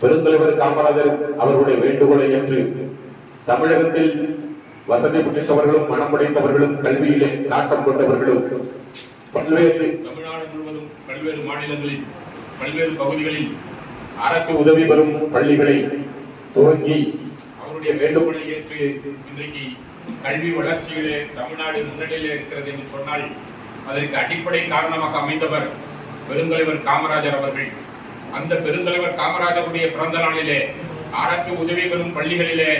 பெருந்தலைவர் காமராஜர் அவர்களுடைய வேண்டுகோளை ஏற்று தமிழகத்தில் வசதி புரிந்தவர்களும் மனம் படைத்தவர்களும் கல்வியிலே நாட்டம் கொண்டவர்களும் பல்வேறு தமிழ்நாடு முழுவதும் பல்வேறு மாநிலங்களில் பல்வேறு பகுதிகளில் அரசு உதவி பெறும் பள்ளிகளை துவங்கி அவருடைய வேண்டுகோளை ஏற்று இன்றைக்கு கல்வி வளர்ச்சியிலே தமிழ்நாடு முன்னணியிலே இருக்கிறது என்று சொன்னால் அதற்கு அடிப்படை காரணமாக அமைந்தவர் பெருந்தலைவர் காமராஜர் அவர்கள். அந்த பெருந்தலைவர் காமராஜருடைய பிறந்த நாளிலே அரசு உதவி பெறும் பள்ளிகளிலே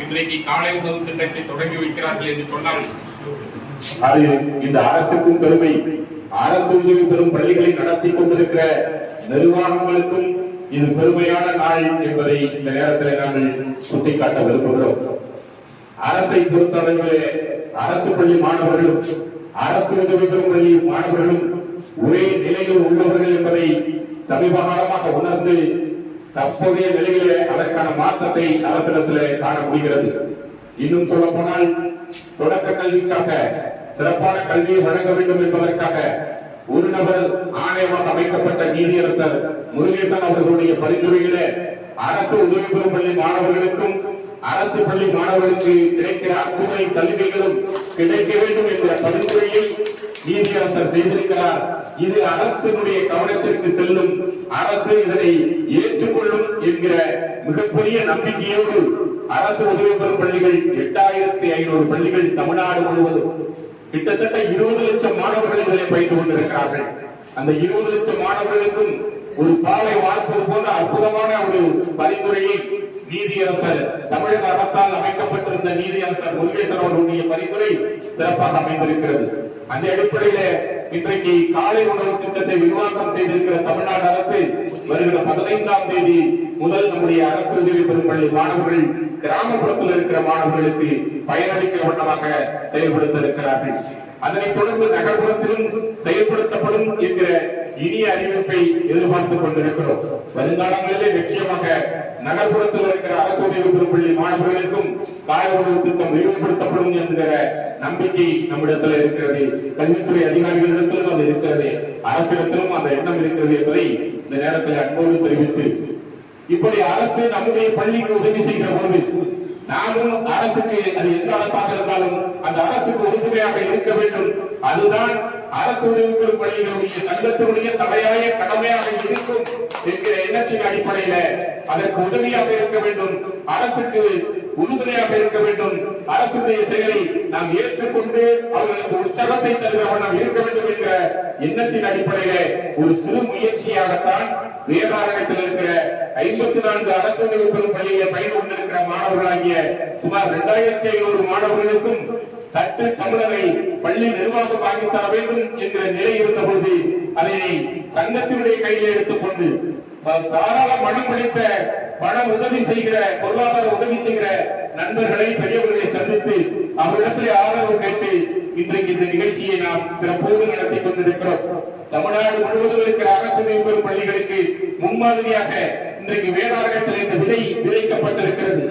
இன்றைக்கு காலை உணவு திட்டத்தை தொடங்கி வைக்கிறார்கள் என்று சொன்னால் இந்த அரசுக்கும் பெருமை. அரசு உதவி பெறும் பள்ளிகளை நடத்தி கொண்டிருக்கிற நிர்வாகங்களுக்கும் இது பெருமையான நாள் என்பதை இந்த நேரத்தில் நாங்கள் சுட்டிக்காட்ட விரும்புகிறோம். அரசை பொறுத்தளவிலே அரசு பள்ளி மாணவர்களும் அரசு உதவி பெறும் பள்ளி மாணவர்களும் ஒரே நிலையில் உள்ளவர்கள் என்பதை சமீப காலமாக உணர்ந்து தற்போதைய நிலையிலே அதற்கான மாற்றத்தை அரசிடத்திலே காண முடிகிறது. இன்னும் சொல்ல போனால் தொடக்க கல்விக்காக சிறப்பான கல்வியை வழங்க வேண்டும் என்பதற்காக ஒரு நபர் ஆணையமாக அமைக்கப்பட்ட நீதியரசர் முருகேசன் அவர்களுடைய பரிந்துரையிலே அரசு உதவி பெறும் பள்ளி மாணவர்களுக்கும் அரசு பள்ளி மாணவர்களுக்கு கிடைக்கிற அத்துணை சலுகைகளும் கிடைக்க வேண்டும் என்ற பரிந்துரையை நீதியரசர் செய்திருக்கிறார். இது அரசினுடைய கவனத்திற்கு செல்லும், அரசு இதனை ஏற்றுக்கொள்ளும் என்கிற மிகப்பெரிய நம்பிக்கையோடு அரசு உதவி பெறும் பள்ளிகள் 8500 பள்ளிகள் தமிழ்நாடு முழுவதும் கிட்டத்தட்ட 20 லட்சம் மாணவர்கள் இதில் பயின்று கொண்டிருக்கிறார்கள். அந்த 20 லட்சம் மாணவர்களுக்கும் ஒரு பாலை வார்ப்பது போன்ற அற்புதமான ஒரு பரிந்துரையை நீதியரசர் தமிழக அரசால் அமைக்கப்பட்டிருந்த நீதியரசர் முருகேசன் அவர்களுடைய பரிந்துரை சிறப்பாக அமைந்திருக்கிறது. அந்த அடிப்படையில இன்றைக்கு காலை உணவு திட்டத்தை விரிவாக்கம் செய்திருக்கிற தமிழ்நாடு அரசு வருகிற 15ஆம் தேதி முதல் நம்முடைய அரசு உதவி பெறும் பள்ளி மாணவர்கள் கிராமப்புறத்தில் இருக்கிற மாணவர்களுக்கு பயனளிக்கிற வண்ணமாக செயல்படுத்த இருக்கிறார்கள். அதனைத் தொடர்ந்து நகர்ப்புறத்திலும் செயல்படுத்தப்படும் என்கிற இனிய அறிவிப்பை எதிர்பார்த்துக் கொண்டிருக்கிறோம். வருங்காலங்களிலே நிச்சயமாக நகர்ப்புறத்தில் இருக்கிற அரசு உதவி பெறும் பள்ளி மாணவர்களுக்கும் காலை உணவு திட்டம் விரிவுபடுத்தப்படும் என்கிற நம்பிக்கை நம்மிடத்தில் இருக்கிறது. கல்வித்துறை அதிகாரிகளிடத்திலும் அது இருக்கிறது, அரசிடத்திலும் அந்த எண்ணம் இருக்கிறது என்பதை இந்த நேரத்தில் அன்போடு தெரிவித்து, இப்படி அரசு நம்முடைய பள்ளிக்கு உதவி செய்கிற போது நாமும் அரசுக்கு, அது எந்த அரசாக இருந்தாலும் அந்த அரசுக்கு உறுதுணையாக இருக்க வேண்டும். அதுதான் அரசு உதவி பெறும் பள்ளிகளுடைய சங்கத்தினுடைய தலையாய கடமையாக இருக்கும் என்கிற எண்ணத்தின் அடிப்படையில அதற்கு உதவியாக இருக்க வேண்டும், அரசுக்கு உறுதுணையாக இருக்க வேண்டும். அரசுடைய செயலை நாம் ஏற்றுக்கொண்டு அவர்களுக்கு உற்சாகத்தை தருகிறவனம் இருக்க வேண்டும் என்ற எண்ணத்தின் அடிப்படையில ஒரு சிறு முயற்சியாகத்தான் வேதாரண்யத்தில் இருக்கிற 54 அரசு உதவி பெறும் பள்ளியில பயின்று கொண்டிருக்கிற மாணவர்களாகிய சுமார் 2500 மாணவர்களுக்கும் சற்று தமிழரை பள்ளி நிர்வாகம் வாங்கி தர வேண்டும் என்கிற நிலை இருந்த போது அதை சங்கத்தினுடைய கையில் எடுத்துக்கொண்டு தாராள மனம் படைத்த பண உதவி செய்கிற, பொருளாதார உதவி செய்கிற நண்பர்களை, பெரியவர்களை சந்தித்து அவரிடத்திலே ஆதரவு கேட்டு இன்றைக்கு இந்த நிகழ்ச்சியை நாம் சிறப்போடு நடத்தி கொண்டிருக்கிறோம். தமிழ்நாடு முழுவதும் இருக்கிற அரசு உதவி பெறும் பள்ளிகளுக்கு முன்மாதிரியாக இன்றைக்கு வேதாரண்யத்தில் இந்த விதை விதைக்கப்பட்டிருக்கிறது.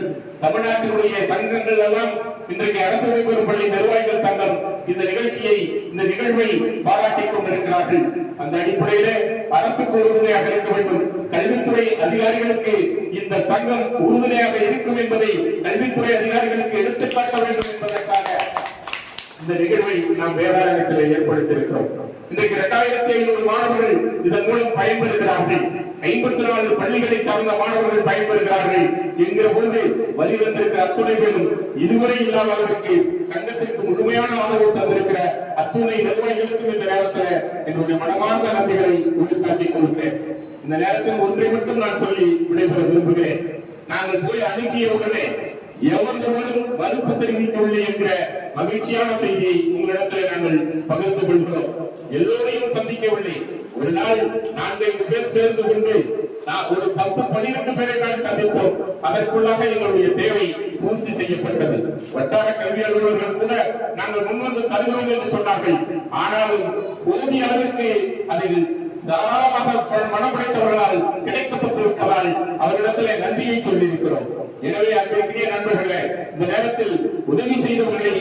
தமிழ்நாட்டினுடைய சங்கங்கள் எல்லாம் இன்றைக்கு அரசு உதவி பெறும் பள்ளி நிர்வாகிகள் சங்கம் இந்த நிகழ்ச்சியை, இந்த நிகழ்வை பாராட்டிக் கொண்டிருக்கிறார்கள். அந்த அடிப்படையிலே அரசுக்கு உறுதுணையாக இருக்க வேண்டும், கல்வித்துறை அதிகாரிகளுக்கு இந்த சங்கம் உறுதுணையாக இருக்கும் என்பதை கல்வித்துறை அதிகாரிகளுக்கு எடுத்துக்காட்ட வேண்டும் என்பதற்காக இந்த நிகழ்வை நாம் வேதாரண்யத்தில் ஏற்படுத்தியிருக்கிறோம். இன்றைக்கு 2500 மாணவர்கள் இதன் மூலம் பயன்பெறுகிறார்கள். 54 பள்ளிகளை சார்ந்த மாணவர்கள் பயன்பெறுகிறார்கள் என்கிற போது வலிவந்திருக்கிற அத்துணை பேரும் இதுவரை இல்லாத அளவிற்கு சங்கத்திற்கு முழுமையான ஆதரவு தந்திருக்கிற அத்துணை நிர்வாகிகளுக்கும் இந்த நேரத்தில் என்னுடைய மனமார்ந்த நன்றிகளை உறுதிக்காட்டிக் கொள்கிறேன். இந்த நேரத்தில் ஒன்றை மட்டும் நான் சொல்லி விடைபெற விரும்புகிறேன். நாங்கள் போய் அணுகிய உடனே எவர்களும் மறுப்பு தெரிவிக்கவில்லை என்கிற மகிழ்ச்சியான செய்தியை உங்களிடத்தில் நாங்கள் பகிர்ந்து கொள்கிறோம். எல்லோரையும் சந்திக்கவில்லை. ஒரு நாள் 4-5 பேர் சேர்ந்து கொண்டு ஒரு 10-12 பேரை நான் சந்திப்போம். அதற்குள்ளாக எங்களுடைய தேவை பூர்த்தி செய்யப்பட்டது. வட்டார கல்வி அலுவலர்கள் கூட நாங்கள் முன்வந்து தருகிறோம் என்று சொன்னார்கள். ஆனாலும் போதிய அளவிற்கு அதில் தாராளமாக மனப்படைத்தவர்களால் கிடைக்கப்பட்டிருப்பதால் அவர்களிடத்திலே நன்றியை சொல்லியிருக்கிறோம். எனவே அன்றைய நண்பர்களே, இந்த நேரத்தில் உதவி செய்தவர்களை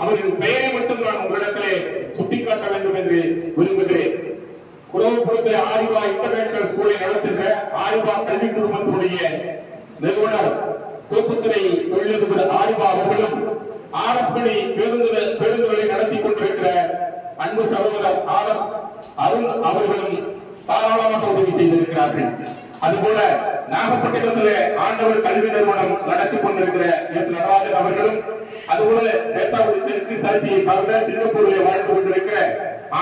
அவர்கள் பெயரை மட்டும் நான் உங்களிடத்திலே சுட்டிக்காட்ட வேண்டும் என்று விரும்புகிறேன். குரோபுரம் குளத்தூர் ஆரிவா இன்டர்நேஷனல் ஸ்கூலை நடத்துகிற ஆரிவா கல்வி குழுமத்தினுடைய நிறுவனர் தோப்புத்துறை தொழிலதிபர் ஆரிவா அவர்களும் ஆர்எஸ் பணி பேருந்துகளை நடத்தி கொண்டிருக்கிற அன்பு சகோதரர் ஆர்எஸ் அருண் அவர்களும் தாராளமாக உதவி செய்திருக்கிறார்கள். அதுபோல நாகப்பட்டினத்திலே ஆண்டவர் கல்வி நிறுவனம் நடத்தி கொண்டிருக்கிற எஸ் நடராஜன் அவர்களும், அதுபோல நேதாவதி தெற்கு சாதியை சார்ந்த சிங்கப்பூரிலே வாழ்ந்து கொண்டிருக்கிற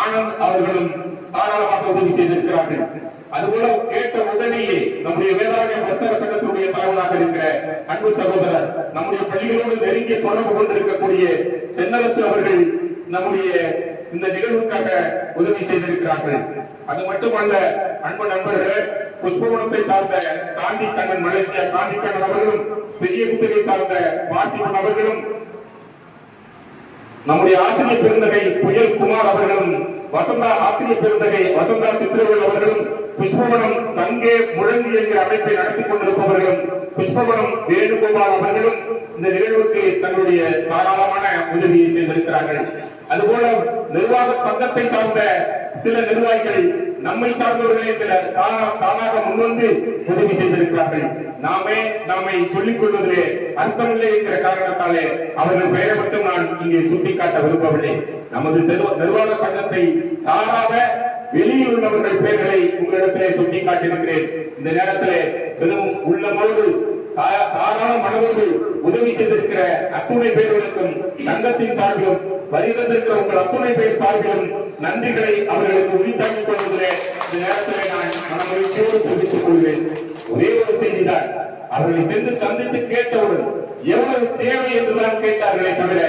ஆனந்த் அவர்களும் தாராளமாக உதவி செய்திருக்கிறார்கள். அதுபோல கேட்ட உடனேயே நம்முடைய வேதாரண்யம் வர்த்தக சங்கத்தினுடைய தலைவராக இருக்கிற அன்பு சகோதரர், நம்முடைய பள்ளிகளோடு நெருங்கிய தொடர்பு கொண்டிருக்கக்கூடிய தென்னரசு அவர்கள் நம்முடைய இந்த நிகழ்வுக்காக உதவி செய்திருக்கிறார்கள். அது மட்டுமல்ல, அன்பு நண்பர்களே, புஷ்பவனத்தை சார்ந்த காந்தி கண்ணன், மலேசியா காந்தி கண்ணன் அவர்களும், பெரிய குத்தகை சார்ந்த பார்த்திபன் அவர்களும், நம்முடைய ஆசிரியர் பெருந்தகை புயல் குமார் அவர்களும், வசந்தா ஆசிரியர் பெருந்தகை வசந்தா சித்திரவேல் அவர்களும், புஷ்பவனம் சங்கே முழங்கு என்கிற அமைப்பை நடத்தி கொண்டிருப்பவர்களும், புஷ்பவனம் வேணுகோபால் அவர்களும் இந்த நிகழ்வுக்கு தங்களுடைய தாராளமான உதவியை செய்திருக்கிறார்கள். அதுபோல நிர்வாக சங்கத்தை சார்ந்த சில நிர்வாகிகள், நம்மை சார்ந்தவர்களே சிலர் தானாக முன்வந்து உதவி செய்திருக்கிறார்கள். நாமை சொல்லிக் கொள்வதிலே அர்த்தமில்லை என்கிற காரணத்தாலே அவர்கள் பெயரை மட்டும் நான் இங்கே சுட்டிக்காட்ட விரும்பவில்லை. நமது நிர்வாக சங்கத்தை சாராத வெளியில் உள்ளவர்கள் பெயர்களை உங்களிடத்திலே சுட்டிக்காட்டியிருக்கிறேன். இந்த நேரத்திலே பெரும் உள்ளமோடு தாராள மனதோடு உதவி செய்திருக்கிற அத்துணை பேர்களுக்கும் சங்கத்தின் சார்பிலும் வரி தந்திருக்கிற உங்கள் அத்துணை பேர் சார்பிலும் நன்றிகளை அவர்களுக்கு உரித்தாக்கிக் கொள்வதிலே இந்த நேரத்திலே நான் மனமகிழ்ச்சியோடு தெரிவித்துக் கொள்கிறேன். ஒரே ஒரு செய்திதான், அவர்களை சென்று சந்தித்து கேட்டவுடன் எவ்வளவு தேவை என்றுதான் கேட்டார்களே தவிர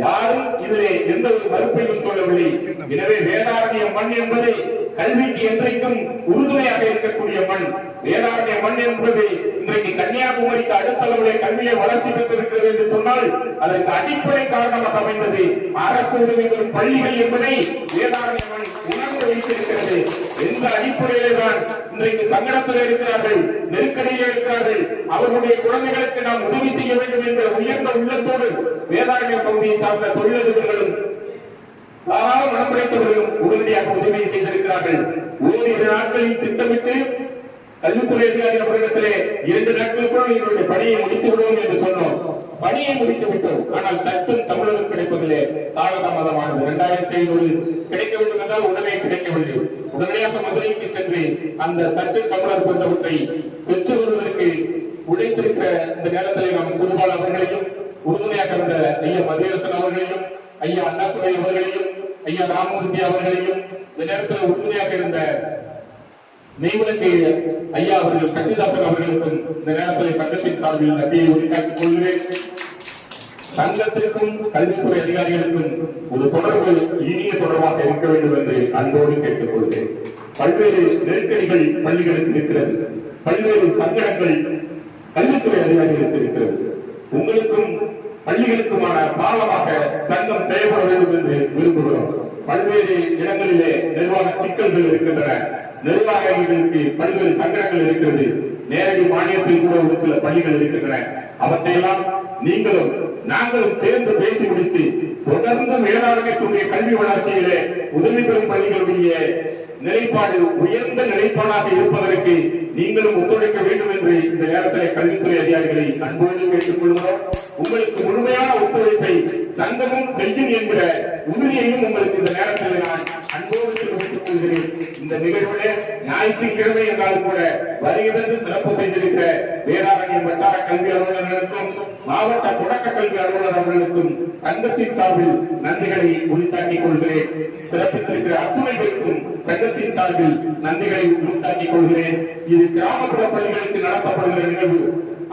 யாரும் இதிலே எந்த ஒரு மறுப்பையும் சொல்லவில்லை. எனவே வேதாரண்ய மண் என்பது கல்விக்கு என்றைக்கும் உறுதுணையாக இருக்கக்கூடிய மண். வேதாரண்ய மண் என்பது இன்றைக்கு கன்னியாகுமரிக்கு அடுத்த அளவில் கல்வியை வளர்ச்சி பெற்றிருக்கிறது என்று சொன்னால் அதற்கு அடிப்படை காரணமாக அமைந்தது அரசு உதவி பெறும் பள்ளிகள் என்பதை வேதாரண்ய மண் உணர்ந்து வைத்திருக்கிறது. எந்த அடிப்படையிலே தான் இன்றைக்கு சங்கடத்தில் இருக்கிறார்கள், நெருக்கடியில் இருக்கிறார்கள், அவர்களுடைய குழந்தைகளுக்கு நாம் உதவி செய்ய வேண்டும் என்ற உயர்ந்த உள்ளத்தோடு வேதாரண்ய பகுதியை சார்ந்த தொழிலதிபர்களும் தாராள மனம் படைத்தவர்களும் உடனடியாக உதவி செய்திருக்கிறார்கள். ஓரிரு நாட்களில் திட்டமிட்டு கல்வித்துறை அதிகாரி அவர்களிடத்திலே 2 நாட்களுக்குள் எங்களுடைய பணியை முடித்து விடுவோம் என்று சொன்னோம். பணியை முடித்து விட்டோம். ஆனால் தட்டும் தமிழகம் கிடைப்பதிலே காலதாமதமானது. 2500 கிடைக்க வேண்டும் என்றால் உடனே கிடைக்கவில்லை. உடனடியாக மதுரைக்கு சென்று அந்த தட்டு தமிழர் போன்றவற்றை பெற்று வருவதற்கு உழைத்திருக்கிற இந்த நேரத்திலே நாம் குருபால் அவர்களையும், உறுதுணையாக இருந்த ஐயா மதியரசன் அவர்களையும், ஐயா அண்ணாதுரை அவர்களையும், ஐயா ராமமூர்த்தி அவர்களையும், இந்த நேரத்தில் உறுதுணையாக இருந்த நெய்விளக்கு ஐயா அவர்கள், சக்திதாசன் அவர்களுக்கும் இந்த நேரத்தில் சங்கத்தின் சார்பில் நன்றியை உரித்தாக்கிக் கொள்கிறேன். சங்கத்திற்கும் கல்வித்துறை அதிகாரிகளுக்கும் ஒரு தொடர்பு இனிய தொடர்பாக இருக்க வேண்டும் என்று அன்போடு கேட்டுக் கொள்கிறேன். பல்வேறு நெருக்கடிகள் பள்ளிகளுக்கு இருக்கிறது, பல்வேறு சங்கடங்கள் கல்வித்துறை அதிகாரிகளுக்கு இருக்கிறது. உங்களுக்கும் பள்ளிகளுக்குமான பாலமாக சங்கம் செயல்பட வேண்டும் என்று விரும்புகிறோம். பல்வேறு இடங்களிலே நிர்வாக சிக்கல்கள் இருக்கின்றன, நிர்வாகிகளுக்கு பல்வேறு சங்கடங்கள் இருக்கிறது. நேரடி மானியத்தில் கூட ஒரு சில பள்ளிகள் இருக்கின்றன. அவற்றையெல்லாம் நீங்களும் நாங்களும் சேர்ந்து பேசி முடித்து தொடர்ந்து வேளாண்மைக்குரிய கல்வி வளர்ச்சியிலே உதவி பெறும் பள்ளிகளுடைய நிலைப்பாடு உயர்ந்த நிலைப்பாடாக இருப்பதற்கு நீங்களும் ஒத்துழைக்க வேண்டும் என்று இந்த நேரத்தில் கல்வித்துறை அதிகாரிகளை அன்போடு கேட்டுக் கொள்கிறோம். உங்களுக்கு முழுமையான ஒத்துழைப்பை சங்கமும் செய்யும் என்கிற உறுதியையும் உங்களுக்கு இந்த நேரத்தில் நான் அன்போடு தெரிவித்துக் கொள்கிறேன். இந்த நிகழ்வுல ஞாயிற்றுக்கிழமை என்றால் கூட வருகிறது சிறப்பு செய்திருக்கிற வேதாரண்யம் வட்டார கல்வி அலுவலர்களுக்கும் மாவட்ட தொடக்க கல்வி அலுவலர் அவர்களுக்கும் சங்கத்தின் சார்பில் நன்றிகளை உரித்தாக்கிக் கொள்கிறேன். சிறப்பித்திருக்கிற அத்துணை பேருக்கும் சங்கத்தின் சார்பில் நன்றிகளை உரித்தாக்கிக் கொள்கிறேன். இது கிராமப்புற பள்ளிகளுக்கு நடத்தப்படுகிற நிகழ்வு.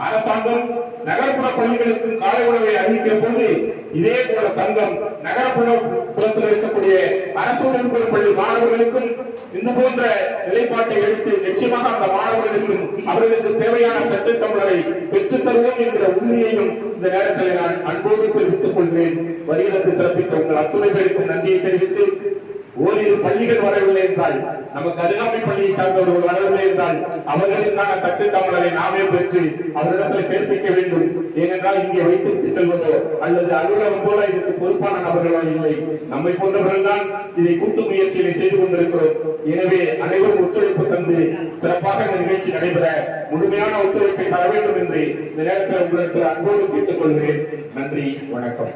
அரசாங்கம் நகர்ப்புற பள்ளிகளுக்கு காலை உணவை அறிவிக்கிற போது இதே போல சங்கம் நகர்ப்புறத்தில் இருக்கக்கூடிய அரசு உதவி பெறும் பள்ளி மாணவர்களுக்கும் இந்த போன்ற நிலைப்பாட்டை எடுத்து நிச்சயமாக அந்த மாணவர்களுக்கும் அவர்களுக்கு தேவையான சட்ட தமிழரை பெற்றுத் தருவோம் என்கிற உறுதியையும் இந்த நேரத்தில் நான் அன்போடு தெரிவித்துக் கொள்கிறேன். வருகிறது சிறப்பித்த உங்கள் அத்துணை பேருக்கும் நன்றியை தெரிவித்து ஓரிரு பள்ளிகள் வரவில்லை என்றால், நமக்கு அருகாமை பள்ளியை சார்ந்தவர்கள் வரவில்லை என்றால் அவர்களுக்கான தட்டு தமிழரை நாமே பெற்று அவரிடத்தில் சேர்ப்பிக்க வேண்டும். ஏனென்றால் இங்கே வைத்துவிட்டு செல்வதோ அல்லது அலுவலகம் போல இதற்கு பொறுப்பான நபர்களோ இல்லை. நம்மை போன்றவர்கள் தான் இதை கூட்டு முயற்சியை செய்து கொண்டிருக்கிறோம். எனவே அனைவரும் ஒத்துழைப்பு தந்து சிறப்பாக இந்த நிகழ்ச்சி நடைபெற முழுமையான ஒத்துழைப்பை தர வேண்டும் என்று இந்த நேரத்தில் உங்களுக்கு அன்போடு கேட்டுக் கொள்கிறேன். நன்றி, வணக்கம்.